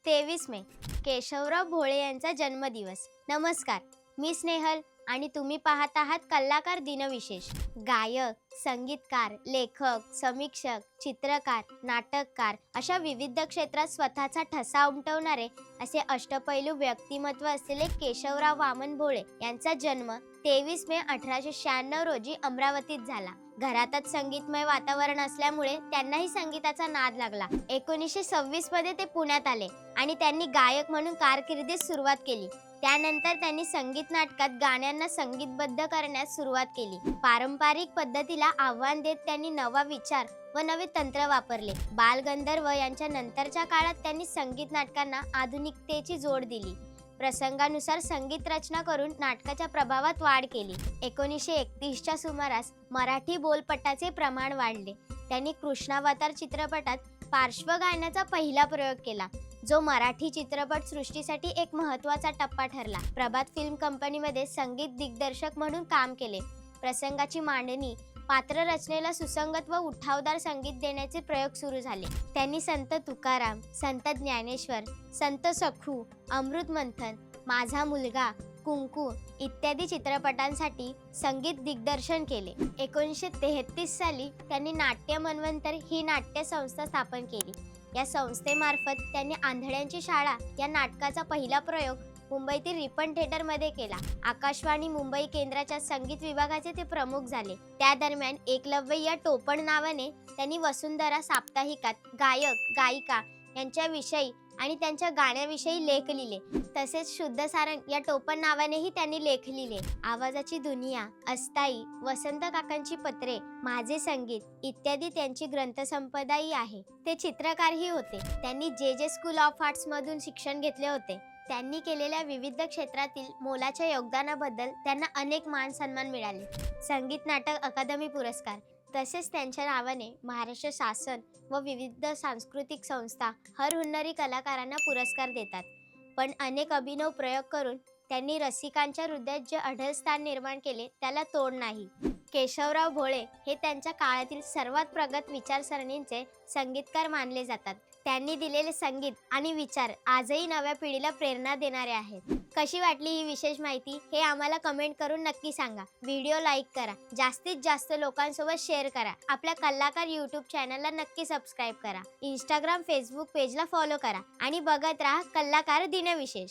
23 मे केशवराव भोळे यांचा जन्मदिवस. नमस्कार, मी स्नेहल आणि तुम्ही पाहत आहात कलाकार दिनविशेष. गायक, संगीतकार, लेखक, समीक्षक, चित्रकार, नाटककार अशा विविध क्षेत्रात स्वतःचा ठसा उमटवणारे असे अष्टपैलू व्यक्तिमत्व असलेले केशवराव वामन भोळे यांचा जन्म 23 मे 1896 रोजी अमरावतीत झाला. घरातच संगीतमय वातावरण असल्यामुळे त्यांनाही संगीताचा नाद लागला. 1926 मध्ये ते पुण्यात आले आणि त्यांनी गायक म्हणून कारकिर्दीस सुरुवात केली. त्यानंतर त्यांनी संगीत नाटकात गाण्यांना संगीतबद्ध करण्यास सुरुवात केली. पारंपरिक पद्धतीला आव्हान देत त्यांनी नवा विचार व नवे तंत्र वापरले. बालगंधर्व यांच्या नंतरच्या काळात त्यांनी संगीत नाटकांना आधुनिकतेची जोड दिली. प्रसंगानुसार संगीत रचना करून नाटकाच्या प्रभावात वाढ केली. 1931च्या सुमारास मराठी बोलपटाचे प्रमाण वाढले. त्यांनी कृष्णावतार चित्रपटात पार्श्वगायनाचा पहिला प्रयोग केला, जो मराठी चित्रपट सृष्टीसाठी एक महत्त्वाचा टप्पा ठरला. प्रभात फिल्म कंपनीमध्ये संगीत दिग्दर्शक म्हणून काम केले. प्रसंगाची मांडणी, पात्र रचनेला सुसंगत व उठावदार संगीत देण्याचे प्रयोग सुरू झाले. त्यांनी संत तुकाराम, संत ज्ञानेश्वर, संत सखू, अमृत मंथन, माझा मुलगा, कुंकू इत्यादी चित्रपटांसाठी संगीत दिग्दर्शन केले. 1933 साली त्यांनी नाट्य मनवंतर ही नाट्य संस्था स्थापन केली. या संस्थेमार्फत त्यांनी आंधळ्यांची शाळा या नाटकाचा पहिला प्रयोग मुंबईतील रिपन थिएटरमध्ये केला. आकाशवाणी मुंबई केंद्राच्या संगीत विभागाचे ते प्रमुख झाले. त्या दरम्यान एकलव्य या टोपण नावाने त्यांनी वसुंधरा साप्ताहिकात गायक, गायिका यांच्याविषयी आणि त्यांच्या गाण्याविषयी लेख लिहिले. तसेच शुद्ध सारंग या टोपण नावानेही त्यांनी लेख लिहिले. आवाजाची दुनिया, अस्थाई, वसंत काकांची पत्रे, माझे संगीत इत्यादी त्यांची ग्रंथसंपदाही आहे. ते चित्रकारही होते. त्यांनी जे स्कूल ऑफ आर्ट्स मधून शिक्षण घेतले होते. त्यांनी केलेल्या विविध क्षेत्रातील मोलाच्या योगदानाबद्दल त्यांना अनेक मान सन्मान मिळाले. संगीत नाटक अकादमी पुरस्कार तसेच त्यांच्या नावाने महाराष्ट्र शासन व विविध सांस्कृतिक संस्था हर हुन्नरी कलाकारांना पुरस्कार देतात. पण अनेक अभिनव प्रयोग करून त्यांनी रसिकांच्या हृदयात जे अढळ स्थान निर्माण केले त्याला तोड नाही. केशवराव भोळे हे त्यांच्या काळातील सर्वात प्रगत विचारसरणींचे संगीतकार मानले जातात. त्यांनी दिलेले संगीत आणि विचार आजही नव्या पिढीला प्रेरणा देणारे आहेत. कशी वाटली ही विशेष माहिती हे आम्हाला कमेंट करून नक्की सांगा. व्हिडिओ लाईक करा, जास्तीत जास्त लोकांसोबत शेअर करा. आपल्या कलाकार यूट्यूब चॅनलला नक्की सबस्क्राईब करा. इंस्टाग्राम, फेसबुक पेजला फॉलो करा आणि बघत राहा कलाकार दिनविशेष.